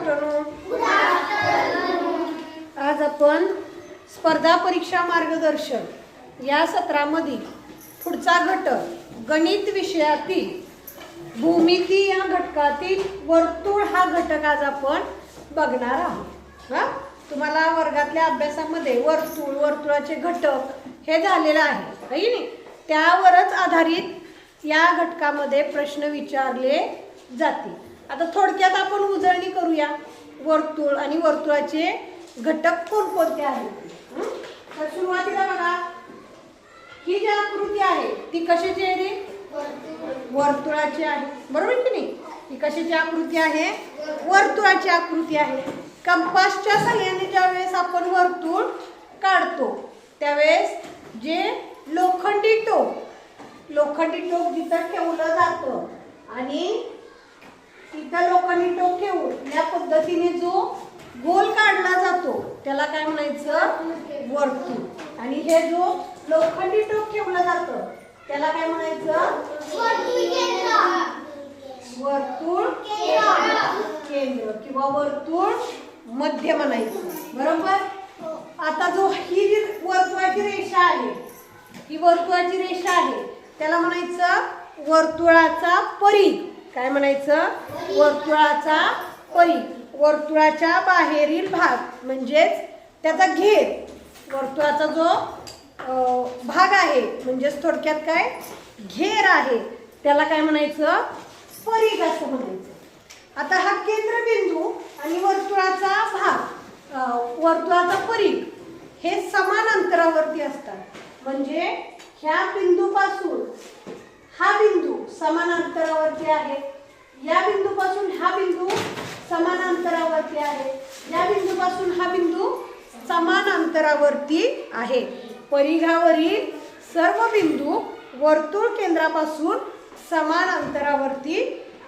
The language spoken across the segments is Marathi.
आफ्टरनून. आज आपण स्पर्धा परीक्षा मार्गदर्शन या सत्रामध्ये पुढचा घटक गणित विषयातील भूमिती या घटकातील वर्तुळ हा घटक आज आपण बघणार आहोत. तुम्हाला वर्गातल्या अभ्यासामध्ये वर्तुळ, वर्तुळाचे घटक हे झालेलं आहे काही नाही. त्यावरच आधारित या घटकामध्ये प्रश्न विचारले जातील. आता थोडक्यात आपण उजळणी करूया. वर्तुळ आणि वर्तुळाचे घटक कोणकोणते आहेत. तर सुरुवातीला बघा, ही जी आकृती आहे ती कशाची आहे रे? वर्तुळाची आहे, बरोबर की नाही? ही कशाची आकृती आहे? वर्तुळाची आकृती आहे. कंपासच्या सहाय्याने ज्यावेळेस आपण वर्तुळ काढतो त्यावेळेस जे लोखंडी टोक जिथं ठेवलं जातं आणि तिथं लोखंडी टोक ठेवून या पद्धतीने जो गोल काढला जातो त्याला काय म्हणायचं? वर्तुळ. आणि हे जो लोखंडी टोक ठेवलं जातं त्याला काय म्हणायचं? वर्तुळ केंद्र किंवा वर्तुळ मध्य म्हणायचं, बरोबर. आता जो ही जी वर्तुळाची रेषा आहे, ही वर्तुळाची रेषा आहे त्याला म्हणायचं वर्तुळाचा परिघ. काय म्हणायचं? वर्तुळाचा परिघ. वर्तुळाच्या बाहेरील भाग म्हणजेच त्याचा घेर, वर्तुळाचा जो भाग आहे म्हणजेच थोडक्यात काय घेर आहे त्याला काय म्हणायचं? परिघ असं म्हणायचं. आता हा केंद्रबिंदू आणि वर्तुळाचा भाग, वर्तुळाचा परिघ हे समान अंतरावरती असतात. म्हणजे ह्या बिंदूपासून हा बिंदू समान अंतरावरती आहे, या बिंदूपासून हा बिंदू समान अंतरावरती आहे, या बिंदूपासून हा बिंदू समान अंतरावरती आहे. परिघावरील सर्व बिंदू वर्तुळ केंद्रापासून समान अंतरावरती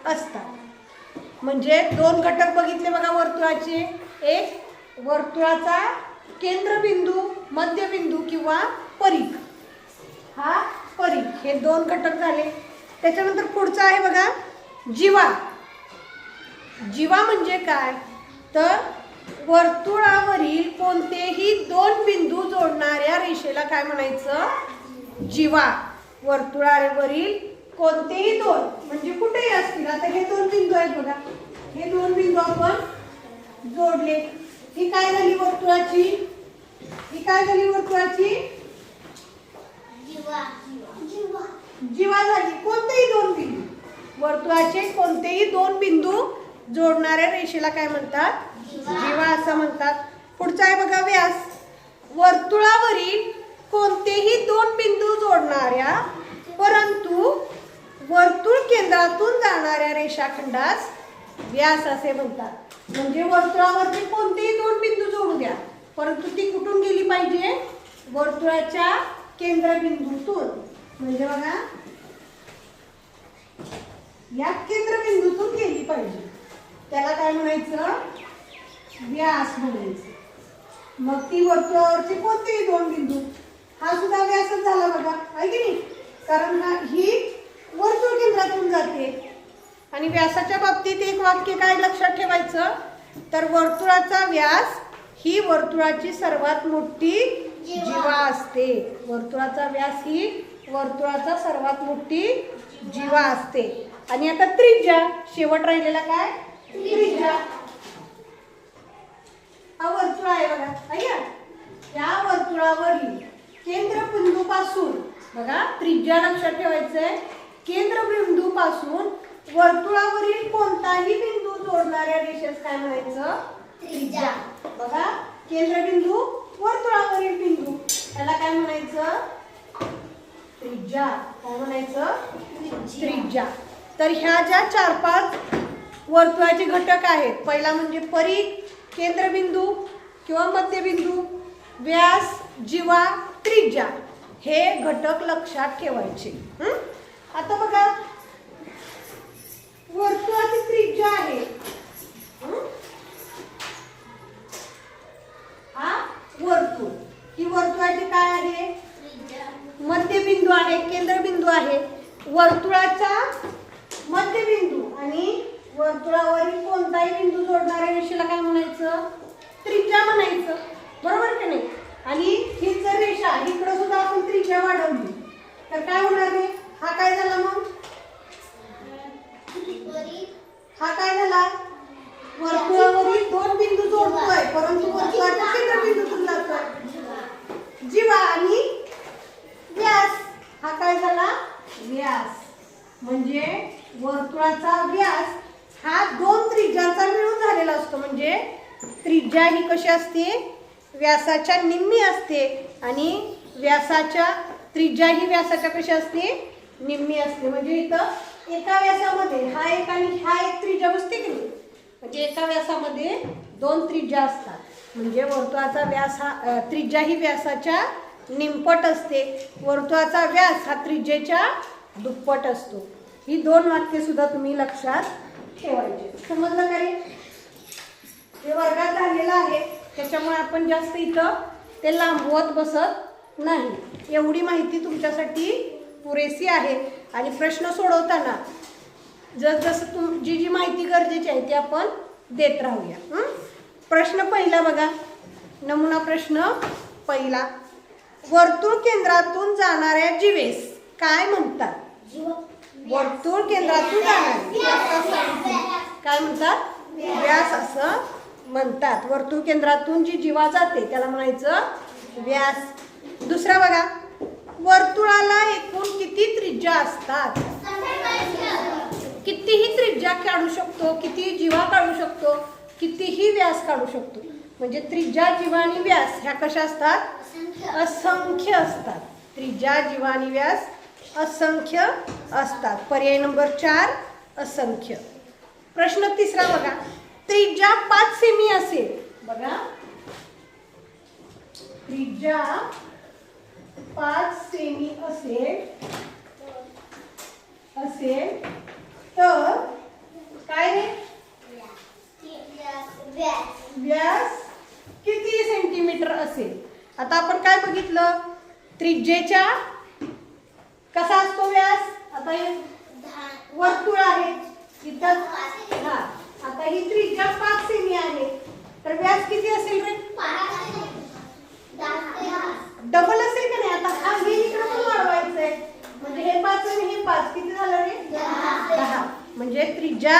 असतात. म्हणजे दोन घटक बघितले बघा वर्तुळाचे. एक वर्तुळाचा केंद्रबिंदू, मध्यबिंदू किंवा परिघ, हा परिघ, हे दोन घटक झाले. त्याच्यानंतर पुढचा आहे बघा जीवा. जीवा म्हणजे काय? तर वर्तुळावरील कोणतेही दोन बिंदू जोडणाऱ्या रेषेला काय म्हणायचं? जीवा. वर्तुळावरील कोणतेही दोन म्हणजे कुठेही असतील. आता हे दोन बिंदू आहेत बघा, हे दोन बिंदू आपण जोडले. ही काय झाली वर्तुळाची? ही काय झाली वर्तुळाची? जीवा झाली. कोणतेही दोन बिंदू, वर्तुळाचे कोणतेही दोन बिंदू जोडणाऱ्या रेषेला काय म्हणतात? जीवा असं म्हणतात. पुढचा आहे बघा व्यास. वर्तुळावरील कोणतेही दोन बिंदू जोडणाऱ्या परंतु वर्तुळ केंद्रातून जाणाऱ्या रेषाखंडास व्यास असे म्हणतात. म्हणजे वर्तुळावरती कोणतेही दोन बिंदू जोडू द्या परंतु ती कुठून गेली पाहिजे? वर्तुळाच्या केंद्रबिंदूतून. म्हणजे बघा या केंद्रबिंदूतून गेली पाहिजे, त्याला काय म्हणायचं? व्यास म्हणायचं. मग ती वर्तुळावरचे कोणतेही दोन बिंदू, हा सुद्धा व्यासच झाला बघा, आहे की नाही? कारण ही वर्तुळ केंद्रातून जाते. आणि व्यासाच्या बाबतीत एक वाक्य काय लक्षात ठेवायचं? तर वर्तुळाचा व्यास ही वर्तुळाची सर्वात मोठी जीवा असते. वर्तुळाचा व्यास ही वर्तुळाचा सर्वात मोठी जीवा असते. आणि आता त्रिज्या, शेवट राहिलेला काय? त्रिज्या. हा वर्तुळ आहे बघा, ऐका. या वर्तुळावरील केंद्रबिंदूपासून बघा त्रिज्या लक्षात ठेवायचंय. केंद्रबिंदूपासून वर्तुळावरील कोणताही बिंदू जोडणाऱ्या रेषेस काय म्हणायचं? त्रिज्या. बघा केंद्रबिंदू, वर्तुळावरील बिंदू, त्याला काय म्हणायचं? त्रिज्या. काय म्हणायचं? त्रिज्या. तर ह्या ज्या 4-5 वर्तुळाचे घटक आहेत, पहिला म्हणजे परिघ, केंद्रबिंदू किंवा मध्यबिंदू, व्यास, जीवा, त्रिज्या, हे घटक लक्षात ठेवायचे. आता बघा वर्तुळाची त्रिज्या आहे, हा वर्तुळ. ही वर्तुळाची काय आहे? मध्यबिंदू आहे, केंद्रबिंदू आहे. वर्तुळाचा मध्यबिंदू आणि वर्तुळावरील कोणताही बिंदू जोडणाऱ्या रेषेला म्हणायचं? त्रिज्या म्हणायचं, बरोबर की नाही? आणि ही जर रेषा इकडं सुद्धा आपण त्रिज्या वाढवली तर काय होणार आहे? हा काय झाला मग? हा काय झाला? वर्तुळावरील दोन बिंदू जोडतोय, परंतु वर्तुळाच्या केंद्रबिंदूतून जातोय. जीवा आणि व्यास, हा काय झाला? व्यास. म्हणजे वर्तुळाचा व्यास हा दोन त्रिज्यांचा मिळून झालेला असतो. म्हणजे त्रिज्या ही कशी असते? व्यासाच्या निम्मी असते आणि व्यासाच्या त्रिज्या ही व्यासाच्या कशी असते? निम्मी असते. म्हणजे इथं एका व्यासामध्ये हा एक आणि हा एक त्रिज्या बसते की नाही? म्हणजे एका व्यासामध्ये दोन त्रिज्या असतात. म्हणजे वर्तुळाचा व्यास हा त्रिज्या ही व्यासाच्या निमपट असते, वर्तुळाचा व्यास हा त्रिज्येच्या दुप्पट असतो. ही दोन वाक्य सुद्धा तुम्ही लक्षात ठेवायचे. समजलं का रे? हे वर्गात झालेलं आहे, त्याच्यामुळे आपण जास्त इथं ते लांबवत बसत नाही. एवढी माहिती तुमच्यासाठी पुरेसी आहे. आणि प्रश्न सोडवताना जसं जी जी माहिती गरजेची आहे ती आपण देत राहूया. प्रश्न पहिला बघा, नमुना प्रश्न पहिला. वर्तुळ केंद्रातून जाणाऱ्या जीवेस काय म्हणतात? वर्तुळ केंद्रातून जाणारे काय म्हणतात? व्यास असं म्हणतात. वर्तुळ केंद्रातून जी जीवा जाते त्याला म्हणायचं व्यास. दुसरा बघा, वर्तुळाला एकूण किती त्रिज्या असतात? कितीही त्रिज्या काढू शकतो, कितीही जीवा काढू शकतो, कितीही व्यास काढू शकतो. म्हणजे त्रिज्या, जीवा आणि व्यास ह्या कशा असतात? असंख्य असतात. त्रिज्या, जीवा आणि व्यास असंख्य असतात. पर्याय नंबर 4 असंख्य. प्रश्न तिसरा बघा, त्रिज्या 5 सेमी असेल. बघा, त्रिज्या 5 सेमी असेल तर काय रे? व्यास किती सेंटीमीटर असेल? आता आपण काय बघितलं? त्रिज्येच्या कसा असतो व्यास? आता हे वर्तुळ आहे इथं, हा आता ही त्रिज्या 5 सेमी आहे तर व्यास किती असेल रे? डबल असेल का नाही? आता हा हे इकडे पण वाढवायचंय, म्हणजे हे 5 आणि हे 5 किती झालं रे? 10. म्हणजे त्रिज्या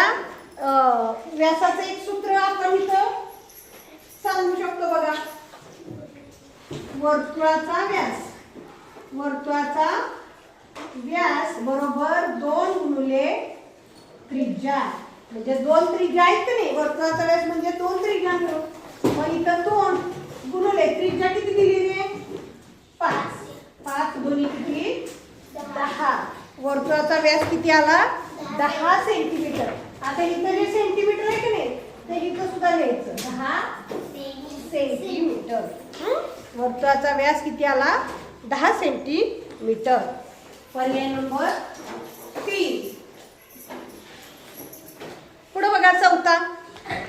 व्यासाचं एक सूत्र आपण इथं सांगू शकतो बघा. वर्तुळाचा व्यास बरोबर 2 गुणिले त्रिज्या. म्हणजे 2 त्रिज्या आहेत की नाही? वर्तुळाचा व्यास म्हणजे 2 त्रिज्या मिळून. मग इथं 2 गुणिले त्रिज्या किती दिली रे? 5. 5 गुणिले किती? 10. वर्तुळाचा व्यास किती आला? 10 सेंटीमीटर. आता इथं जे सेंटीमीटर आहे की नाही ते इथं सुद्धा लिहायचं 10 सेंटीमीटर. वर्तुळाचा व्यास किती आला? 10 सेंटीमीटर. पर्याय नंबर 3. पुढे बघा चौथा.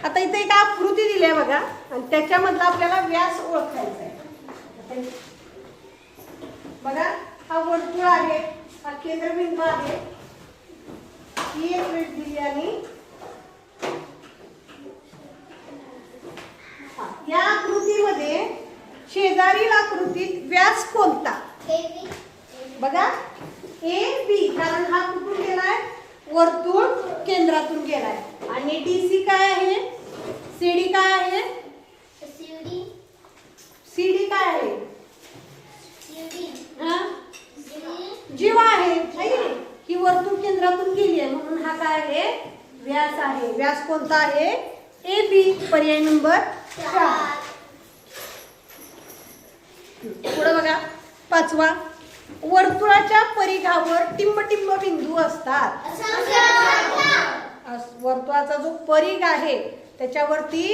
आता इथे एक आकृती दिली आहे बघा आणि त्याच्यामधला आपल्याला व्यास ओळखायचा आहे. बघा, हा वर्तुळ आहे, हा केंद्रबिंदू आहे, ही एक रेष दिली आणि या आकृतीमध्ये शेजारील आकृतीत व्यास कोणता? बघा, ए बी. कारण हा कुठून गेलाय? वर्तुळ केंद्रातून गेलाय. आणि डीसी काय आहे? सीडी काय आहे? सीडी काय आहे? जीवा आहे. ही वर्तुळ केंद्रातून गेली आहे म्हणून हा काय आहे? व्यास आहे. व्यास कोणता आहे? A B. पर्याय नंबर 4. पुढे बघा पाचवा. वर्तुळाच्या परिघावर टिंब बिंदू असतात. वर्तुळाचा जो परिघ आहे त्याच्यावरती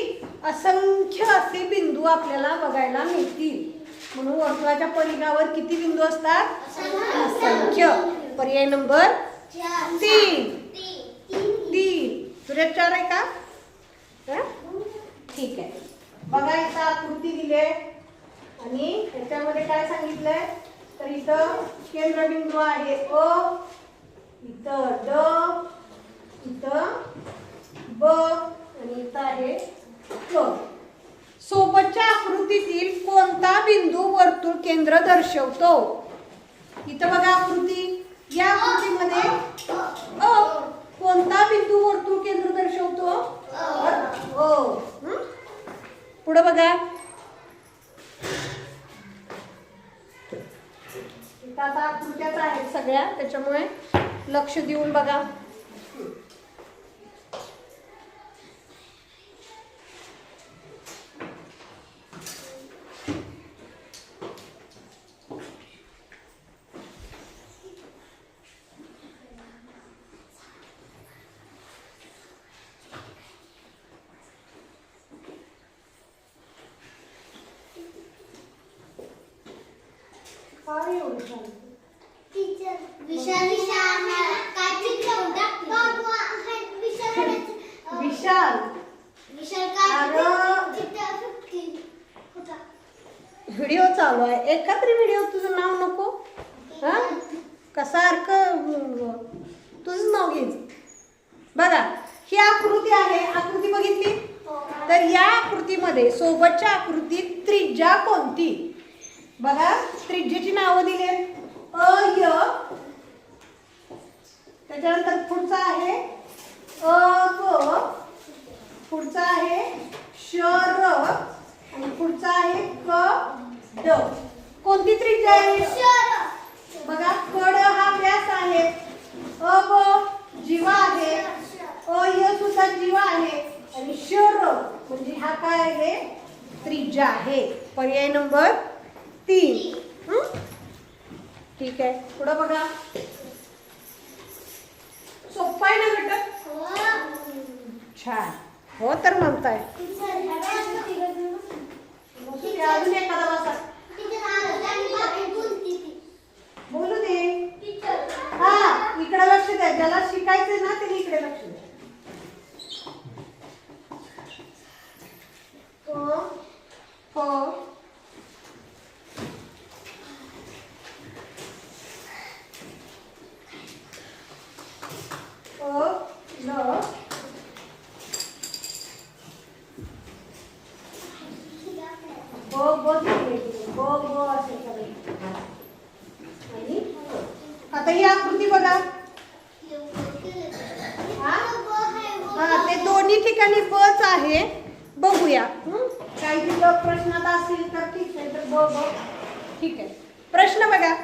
असंख्य असे बिंदू आपल्याला बघायला मिळतील. म्हणून वर्तुळाच्या परिघावर किती बिंदू असतात? असंख्य. पर्याय नंबर 3. तुझ्या 4 आहे का? ठीक आहे. बघा, इथं आकृती दिली आहे आणि त्याच्यामध्ये काय सांगितलंय तर इथं केंद्रबिंदू आहे अ, इथं ड, इथं ब आणि इथं आहे क. सोबतच्या आकृतीतील कोणता बिंदू वर्तुळ केंद्र दर्शवतो? इथं बघा आकृती, या आकृतीमध्ये कोणता बिंदू वर्तुळ केंद्र दर्शवतो? पुढे बघा, इथं आता आकृत्याच आहेत सगळ्या, त्याच्यामुळे लक्ष देऊन बघा. व्हिडिओ चालू आहे, एका तरी व्हिडिओ तुझं नाव नको हा का सारखं तुझं नाव घ्यायचं. बघा ही आकृती आहे, आकृती बघितली तर या आकृतीमध्ये सोबतच्या आकृतीत त्रिज्या कोणती? बघा त्रिज्येची नावं दिली अय, त्याच्यानंतर पुढचा आहे क, पुढचा आहे शर आणि पुढचा आहे क ड. कोणती त्रिज्या आहे? बघा कड हा व्यास आहे, ब जीवा आहे, अय सुद्धा जीवा आहे आणि शर म्हणजे हा काय आहे? त्रिज्या आहे. पर्याय नंबर 3. ठीक आहे, पुढे बघा. सोपा आहे ना घटक? छान, हो तर म्हणताय. अजून एखादा बसा, बोलू दे. हा इकडे लक्ष द्या, ज्याला शिकायचंय ना त्याने इकडे लक्ष द्या. आता ही आकृती बघा, ते दोन्ही ठिकाणी बच आहे. बघूया, काही प्रश्नात असेल तर ठीक आहे, तर ब ठीक आहे. प्रश्न बघा,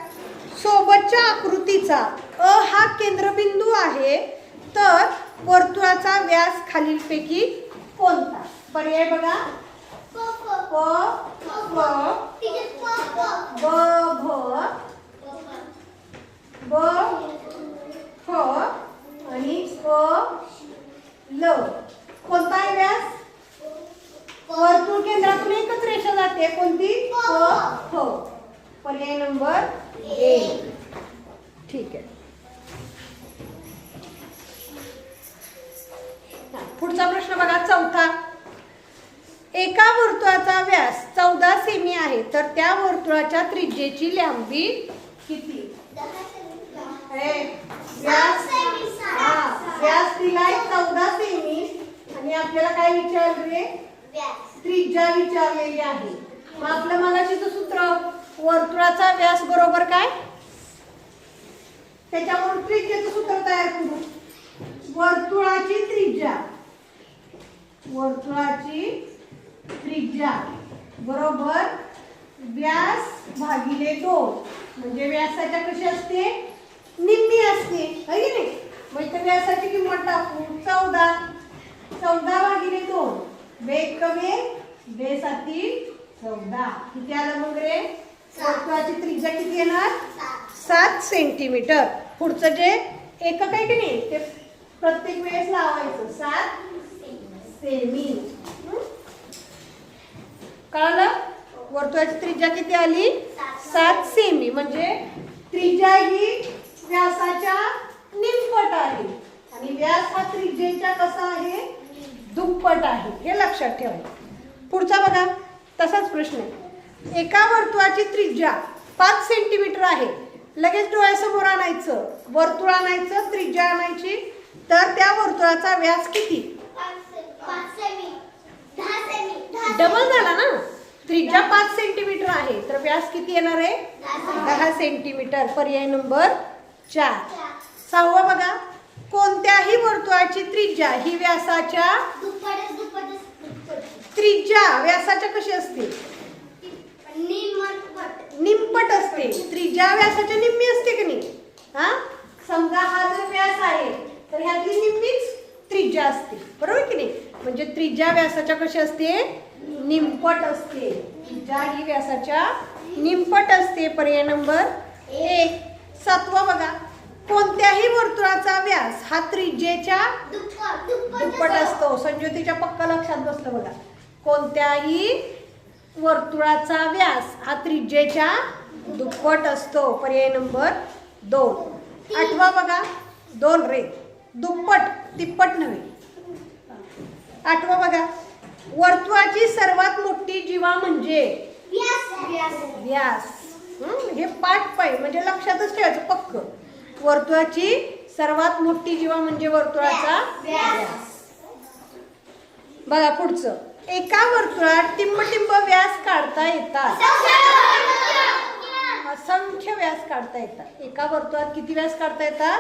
सोबतच्या आकृतीचा अ हा केंद्रबिंदू आहे तर वर्तुळाचा व्यास खालीलपैकी कोणता? पर्याय बघा, प फ ब भ ब फ आणि क ल. कोणता आहे व्यास? वर्तुळ केंद्रातून एकच रेषा जाते, कोणती? प फ. पर्याय नंबर 1. ठीक आहे. पुढचा प्रश्न बघा, चौथा. एका वर्तुळाचा व्यास 14 सेमी आहे तर त्या वर्तुळाच्या त्रिज्येची लांबी किती? व्यास दिलाय 14 सेमी आणि आपल्याला काय विचारले? त्रिज्या विचारलेली आहे. मग आपलं मगाशीचं सूत्र वर्तुळाचा व्यास बरोबर काय, त्याच्यावरून त्रिज्येचं सूत्र तयार करू. वर्तुळाची त्रिज्या, वर्तुळाची त्रिज्या बरोबर व्यास भागिले 2. म्हणजे व्यासाच्या कशी असते? निम्मी असते, है की नाही? मग इथे व्यासाची किंमत टाकू 14. 14 भागिले 2. बेक कमी बेसाती 14. किती आलं मग रे? वर्तुळाची त्रिज्या किती येणार? 7 सेंटीमीटर. पुढचं जे एकक आहे की नाही ते प्रत्येक वेळेस लावायचं. 7 सेमी. कळलं? वर्तुळाची त्रिज्या किती आली? 7 सेमी. म्हणजे त्रिज्या ही व्यासाच्या निमपट आहे आणि व्यास हा त्रिज्येच्या कसा आहे? दुप्पट आहे. हे लक्षात ठेवायचं. पुढचा बघा, तसाच प्रश्न आहे. एका वर्तुळाची त्रिज्या 5 सेंटीमीटर आहे. लगेच डोळ्यासमोर आणायचं, वर्तुळ आणायचं, त्रिज्या आणायची. तर त्या वर्तुळाचा व्यास किती? डबल झाला ना. त्रिज्या 5 सेंटीमीटर आहे तर व्यास किती येणार आहे 10 सेंटीमीटर. पर्याय नंबर 4. 6वा बघा, कोणत्याही वर्तुळाची त्रिज्या ही व्यासाच्या त्रिज्या व्यासाच्या कशी असते निम्पट असते. त्रिज्या व्यासाच्या निम्मी असते की नाही. हा, समजा हा जर व्यास आहे तर ह्यातली निम्मीच त्रिज्या असते, बरोबर की नाही. म्हणजे त्रिज्या व्यासाच्या कशी असते निम्पट असते. त्रिज्या ही व्यासाच्या निम्पट असते. पर्याय नंबर 1. 7वा बघा, कोणत्याही वर्तुळाचा व्यास हा त्रिज्येच्या दुप्पट असतो. संज्योतीच्या पक्का लक्षात बसतं बघा. कोणत्याही वर्तुळाचा व्यास हा त्रिज्येच्या दुप्पट असतो. पर्याय नंबर 2. 8वा बघा, 2 रे दुप्पट तिप्पट नव्हे. 8वा बघा, वर्तुळाची सर्वात मोठी जीवा म्हणजे व्यास. हे पाठ पाहिजे म्हणजे लक्षातच ठेवायचं पक्क. वर्तुळाची सर्वात मोठी जीवा म्हणजे वर्तुळाचा व्यास. बघा पुढचं, एका वर्तुळात टिंब व्यास काढता येतात. असंख्य व्यास काढता येतात. एका वर्तुळात किती व्यास काढता येतात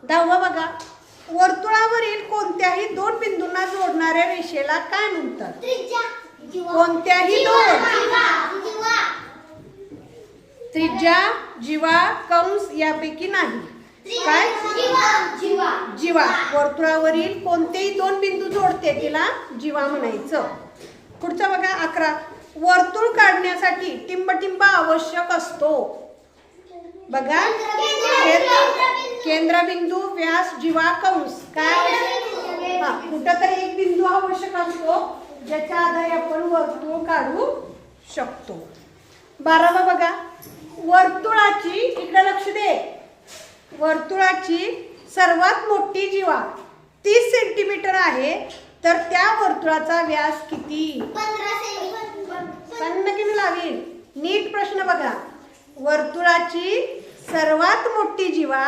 10वा बघा, वर्तुळावरील कोणत्याही 2 बिंदूंना जोडणाऱ्या रेषेला काय म्हणतात. कोणत्याही 2 त्रिज्या जीवा कंस यापैकी नाही. काय जीवा. वर्तुळावरील कोणतेही 2 बिंदू जोडते तिला जीवा म्हणायचं. पुढचं बघा 11, वर्तुळ काढण्यासाठी टिंब आवश्यक असतो. बघा, केंद्रबिंदू व्यास जीवा कंस काय कुठं तरी एक बिंदू आवश्यक असतो ज्याच्या आधारे आपण वर्तुळ काढू शकतो. 12वा बघा, वर्तुळाची इकडे लक्ष दे. वर्तुळाची सर्वात मोठी जीवा 30 सेंटीमीटर आहे तर त्या वर्तुळाचा व्यास किती. नक्की मी लावीन. नीट प्रश्न बघा. वर्तुळाची सर्वात मोठी जीवा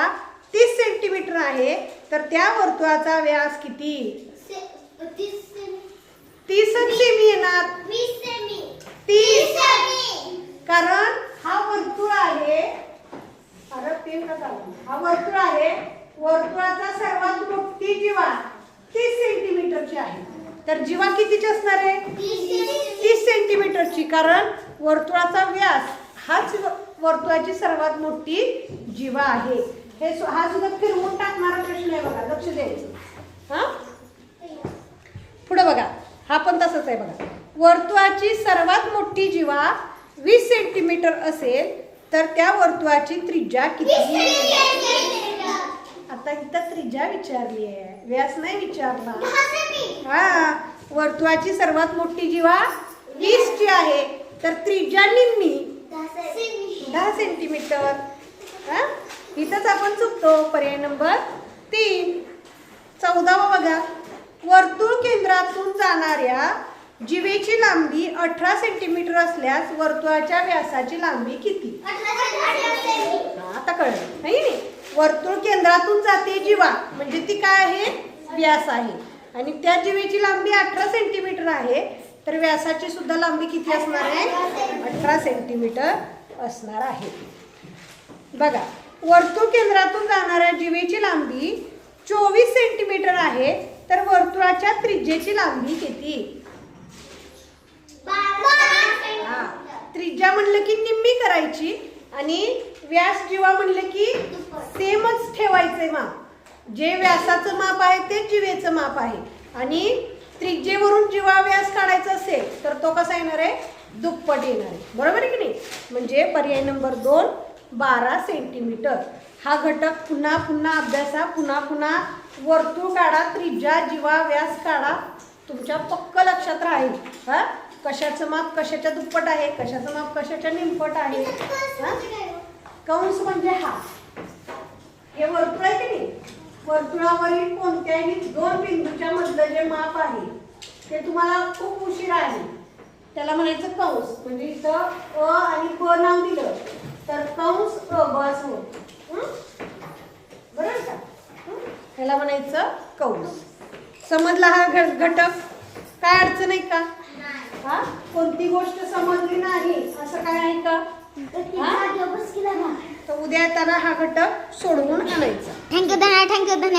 30 सेंटीमीटर आहे तर त्या वर्तुळाचा व्यास किती. 30 सेमी येणार. 30. कारण हा वर्तुळ आहे. हा वर्तुळ आहे. वर्तुळाचा सर्वात मोठी जीवा 30 सेंटीमीटरची आहे तर जीवा कितीची असणार आहे 30 सेंटीमीटरची. कारण वर्तुळाचा व्यास हाच वर्तुळाची सर्वात मोठी जीवा आहे. हा सुद्धा फिरवून टाकणारा प्रश्न आहे बघा, लक्ष द्यायचं. हा, पुढे बघा, हा पण तसंच आहे बघा. वर्तुळाची सर्वात मोठी जीवा 20 सेंटीमीटर असेल तर त्या वर्तुळाची त्रिज्या किती. आता इथं त्रिज्या विचारली आहे, व्यास नाही विचारला. हा, वर्तुळाची सर्वात मोठी जीवा 20 ची आहे तर त्रिज्या निम्मी 10 सेंटीमीटर. हा, इथंच आपण चुकतो. पर्याय नंबर 3. 14वा बघा, वर्तुळ केंद्रातून जाणाऱ्या जीवेची लांबी 18 सेंटीमीटर असल्यास वर्तुळाच्या व्यासाची लांबी किती. आता कळलं नाही. वर्तुळ केंद्रातून जाते जीवा म्हणजे ती काय आहे व्यास आहे आणि त्या जीवेची लांबी 18 सेंटीमीटर आहे तर व्यासाची सुद्धा लांबी किती असणार आहे 18 सेंटीमीटर असणार आहे. बघा, वर्तुळ केंद्रातून जाणाऱ्या जीवेची लांबी 24 सेंटीमीटर आहे तर वर्तुळाच्या त्रिज्येची लांबी किती. त्रिज्या म्हणलं की निम्मी करायची आणि व्यास जीवा म्हणलं की सेमच ठेवायचे माप. जे व्यासाचं माप आहे ते जीवेचं माप आहे आणि त्रिज्येवरून जीवा व्यास काढायचा असेल तर तो कसा येणार आहे दुप्पट येणार आहे. बरोबर आहे की नाही. म्हणजे पर्याय नंबर 2 12 सेंटीमीटर. हा घटक पुन्हा पुन्हा अभ्यासा. पुन्हा वर्तुळ काढा, त्रिज्या जीवा व्यास काढा. तुमच्या पक्क लक्षात राहील. हा, कशाचं माप कशाच्या दुप्पट आहे, कशाचं माप कशाच्या निमपट आहे. कंस म्हणजे हा हे वर्तुळ आहे की नाही. वर्तुळावरील कोणत्याही 2 बिंदूच्या मधलं जे माप आहे ते तुम्हाला खूप उशीर आहे त्याला म्हणायचं कंस. म्हणजे इथं अ आणि ब नाव दिलं तर कंस अ ब असं होतं. बरोबर का. ह्याला म्हणायचं कंस. समजला हा घटक? काय अडचण आहे का? हा, कोणती गोष्ट समजली नाही असं काय आहे का? तर उद्या येताना हा घटक सोडवून आणायचा. थँक्यू धन्यवाद.